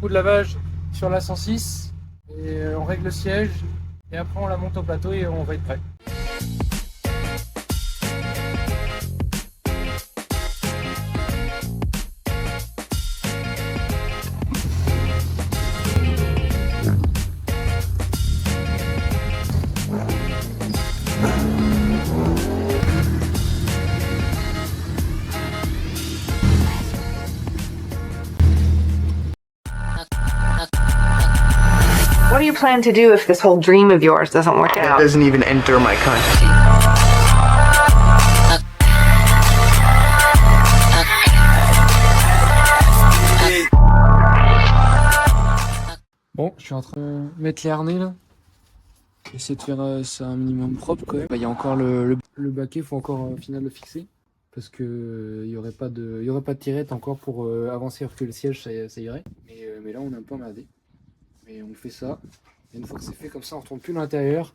coup de lavage sur la 106 et on règle le siège et après on la monte au plateau et on va être prêt. What do you plan to do if this whole dream of yours doesn't work out? It doesn't even enter my consciousness. Bon, je suis en train de mettre les harnais là. Essayer de faire ça un minimum propre quand même. Il y a encore le baquet, il faut encore au final le fixer. Parce que il y aurait pas de tirette encore pour avancer alors que le siège ça irait. Mais là on est un peu emmerdé. Mais on fait ça. Et une fois que c'est fait comme ça, on retourne plus l'intérieur.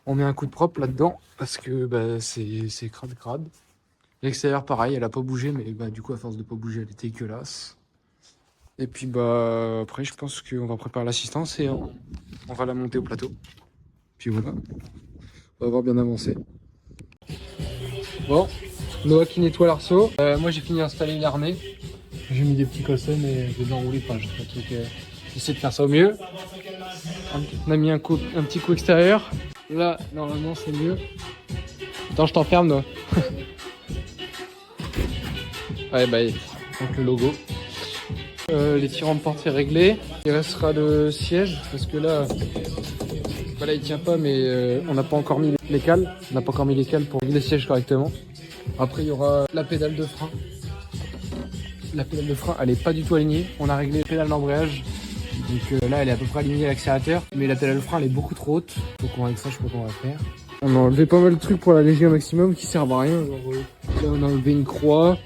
On met un coup de propre là-dedans parce que bah, c'est crade. L'extérieur pareil, elle a pas bougé, mais bah, du coup à force de pas bouger, elle était dégueulasse. Et puis bah après je pense qu'on va préparer l'assistance et on va la monter au plateau. Puis voilà, on va avoir bien avancé. Bon, Noah qui nettoie l'arceau. Moi j'ai fini d'installer les harnais. J'ai mis des petits cossins et je vais l'enrouler. Enfin, j'essaie de faire ça au mieux. On a mis un petit coup extérieur. Là, normalement c'est mieux. Attends, je t'enferme Noah. Ouais, bah, donc le logo. Les tirants de porte c'est réglé. Il restera le siège parce que là, voilà, il tient pas, mais on n'a pas encore mis les cales. On n'a pas encore mis les cales pour régler le siège correctement. Après, il y aura la pédale de frein. La pédale de frein, elle est pas du tout alignée. On a réglé la pédale d'embrayage. Donc là, elle est à peu près alignée à l'accélérateur. Mais la pédale de frein, elle est beaucoup trop haute. Donc on avec ça, je sais pas comment on va faire. On a enlevé pas mal de trucs pour l'alléger au maximum qui servent à rien. Genre, là, on a enlevé une croix.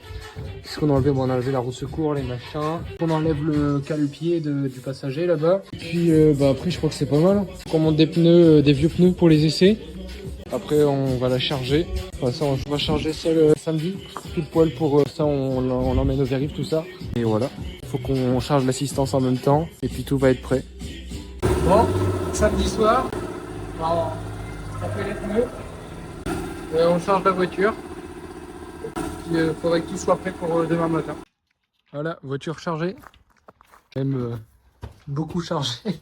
Qu'est-ce qu'on a enlevé? Bon, on a enlevé la roue secours, les machins. On enlève le cale-pied du passager là-bas. Puis bah, après, je crois que c'est pas mal. On monte des pneus, des vieux pneus pour les essais. Après, on va la charger. Enfin, ça, on va charger ça le samedi. Pile poil pour ça, on l'emmène au vérif, tout ça. Et voilà. Faut qu'on charge l'assistance en même temps. Et puis tout va être prêt. Bon, samedi soir, on fait les pneus. On charge la voiture. Il faudrait que tout soit prêt pour demain matin. Voilà, voiture chargée. Même beaucoup chargée.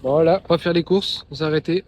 Voilà, on va faire les courses, on s'est arrêté.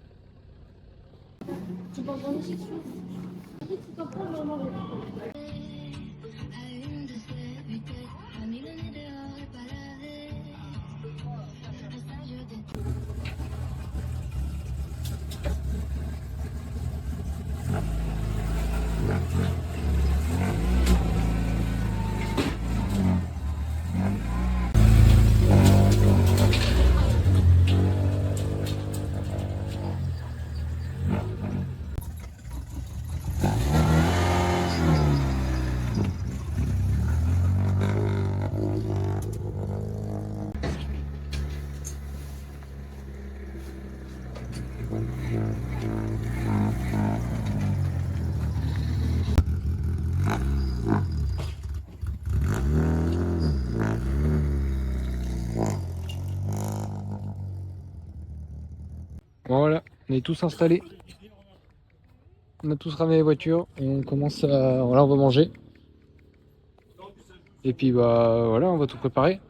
Voilà, on est tous installés. On a tous ramené les voitures et on commence à... Voilà, on va manger. Et puis bah voilà, on va tout préparer.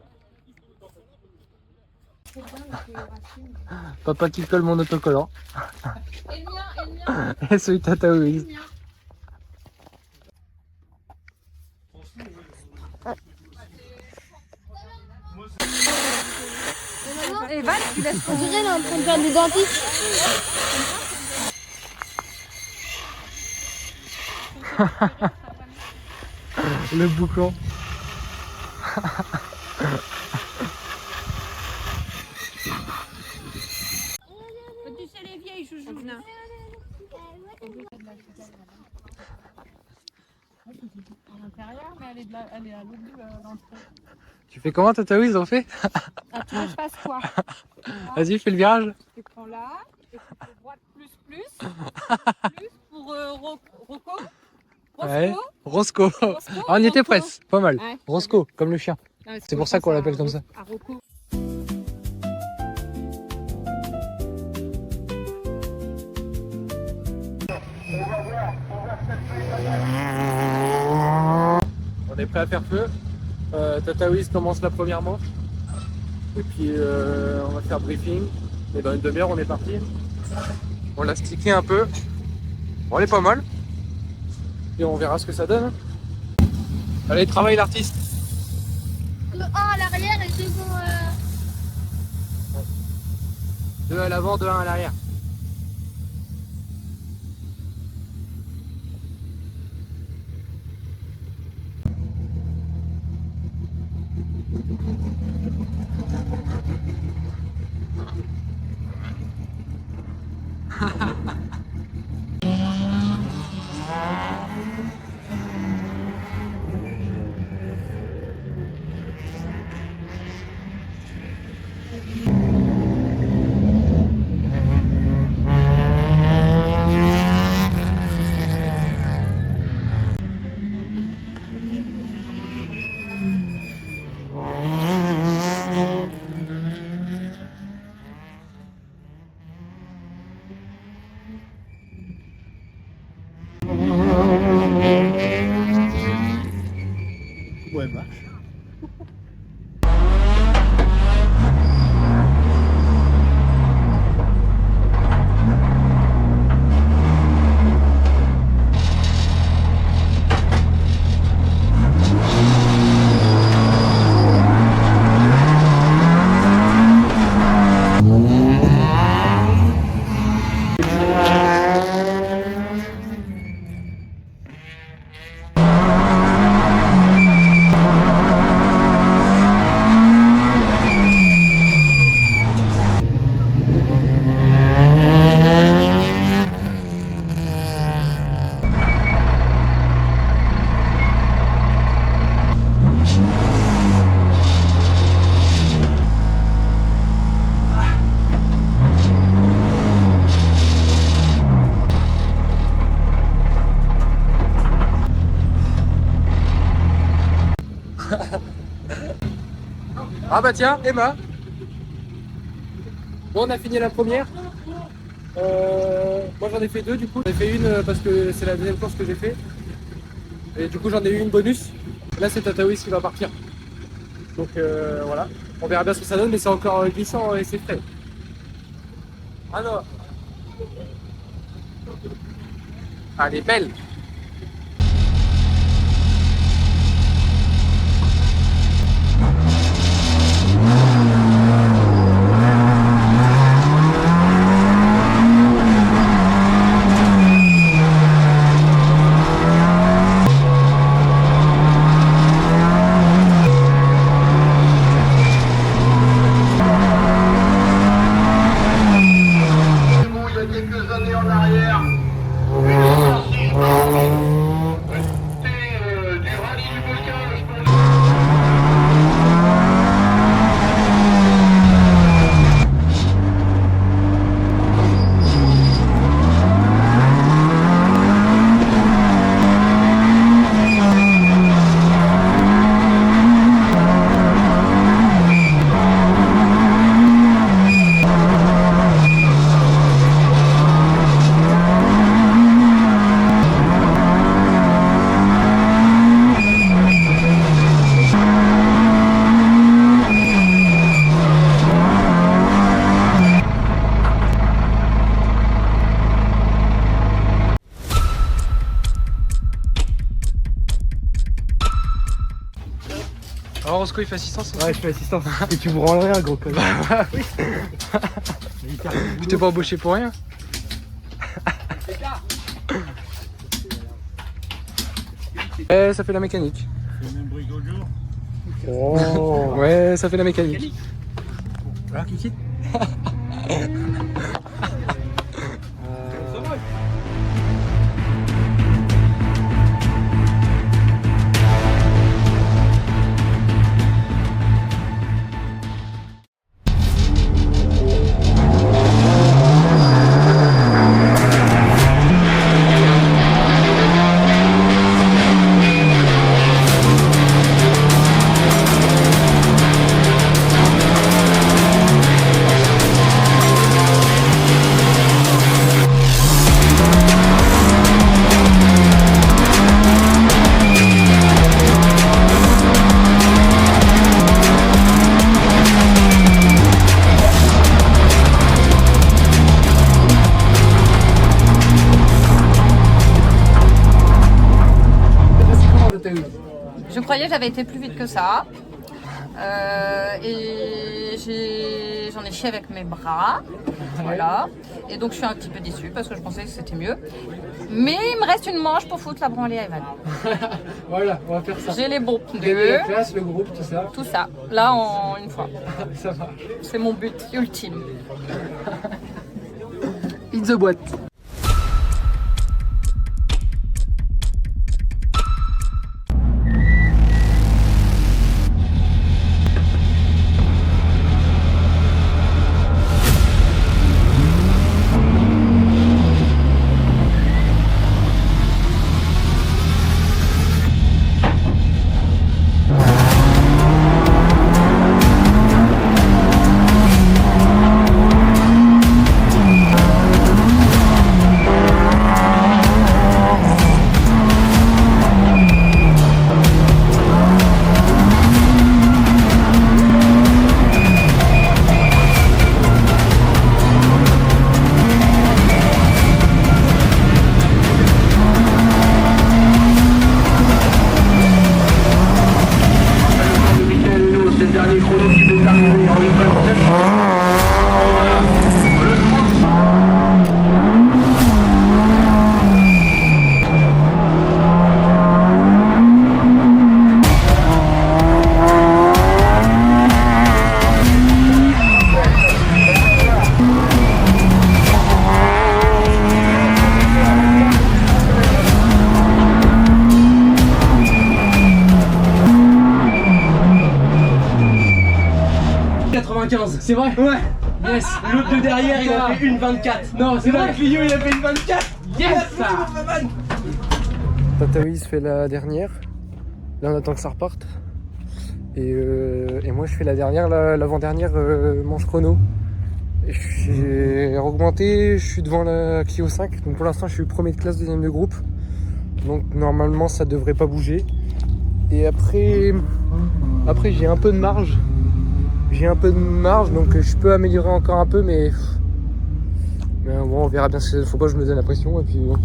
Papa qui colle mon autocollant. Et le mien. Et celui de Tata Louise. Et Val, tu laisses On dirait là en train de faire des dentistes. Le boucon. Tu sais les vieilles joujoux. À l'intérieur, mais elle est à l'autre bout d'entrée. Tu fais comment Tata Louise, on fait? Ah, tu veux que je fasse quoi? Vas-y, fais le virage. Tu prends là, et tu fais droite plus, pour Rocco. Ouais. Roscoe. Ah, on y était Rocco. presque. Pas mal. Ouais. Roscoe, comme le chien. Non, mais C'est pour ça qu'on l'appelle comme ça. À Rocco. On est prêt à faire feu. Tataouis commence la première manche. Et puis on va faire briefing. Et dans une demi-heure, on est parti. On l'a stické un peu. Bon, elle est pas mal. Et on verra ce que ça donne. Allez, travaille l'artiste. Le 1 à l'arrière et le second. 2 à l'avant, 2 à l'arrière. Ouais, marche. Ah bah tiens, Emma. Bon, on a fini la première. Moi j'en ai fait 2 du coup. J'en ai fait une parce que c'est la deuxième course que j'ai fait. Et du coup j'en ai eu une bonus. Là c'est Tataouis qui va partir. Donc voilà. On verra bien ce que ça donne, mais c'est encore glissant et c'est frais. Ah non. Ah, elle est belle. Alors Roscoe il fait assistance. Ouais, je fais assistance. Et tu me rends rien, gros connard. Bah oui. Tu t'es pas embauché pour rien. Ouais, ça fait la mécanique. C'est le même bruit qu'autre jour. Oh. Ouais, ça fait la mécanique. Alors, Kiki Je croyais que j'avais été plus vite que ça. Et j'en ai chié avec mes bras. Voilà. Et donc je suis un petit peu déçue parce que je pensais que c'était mieux. Mais il me reste une manche pour foutre la branlée à Evan. Voilà, on va faire ça. J'ai les bons Gagner pneus. la classe, le groupe, tout ça. Tout ça. Là en une fois. Ça va. C'est mon but ultime. It's the boîte. C'est vrai? Ouais. Yes. L'autre de derrière, il a fait une 24. Non, c'est vrai. Clio, il a fait une 24. Yes. Tataoui se fait la dernière. Là, on attend que ça reparte. Et moi, je fais la dernière, l'avant-dernière manche chrono. Et j'ai augmenté, je suis devant la Clio 5. Donc pour l'instant, je suis premier de classe, deuxième de groupe. Donc normalement, ça devrait pas bouger. Et après j'ai un peu de marge. Donc je peux améliorer encore un peu, mais bon, on verra bien. Faut pas que je me donne la pression. Et puis bon.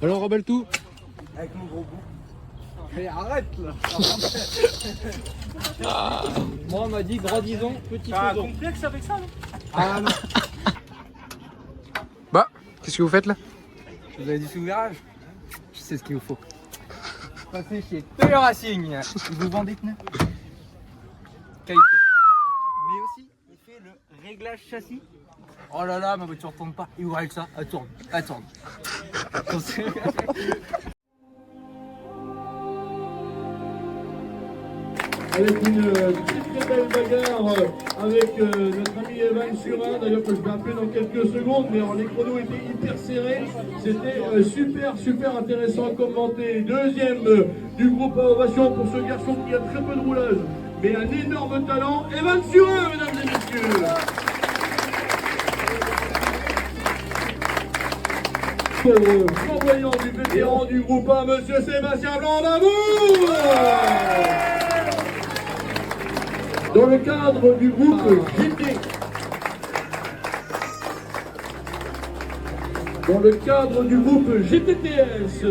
Alors, remballe tout. Avec mon gros bout. Mais arrête là. Moi on m'a dit grandissons, petit faisons. T'as un complexe avec ça non? Ah non. Bah, qu'est-ce que vous faites là? Vous avez du sous-virage? Je sais ce qu'il vous faut. Passez chez Toyo Racing. Il vous vend des pneus. Qualité. Mais aussi, il fait le réglage châssis. Oh là là, ma voiture tourne pas. Il vous règle ça. Elle tourne. Elle tourne. Avec une très belle bagarre avec notre ami Evan Surin, d'ailleurs que je vais appeler dans quelques secondes, mais les chronos étaient hyper serrés, c'était super intéressant à commenter. Deuxième du groupe à ovation pour ce garçon qui a très peu de roulage, mais un énorme talent, Evan Surin, mesdames et messieurs. Flamboyant du vétéran du groupe A, monsieur Sébastien Blanc d'Amour. Dans le cadre du groupe GT. Dans le cadre du groupe GTTS.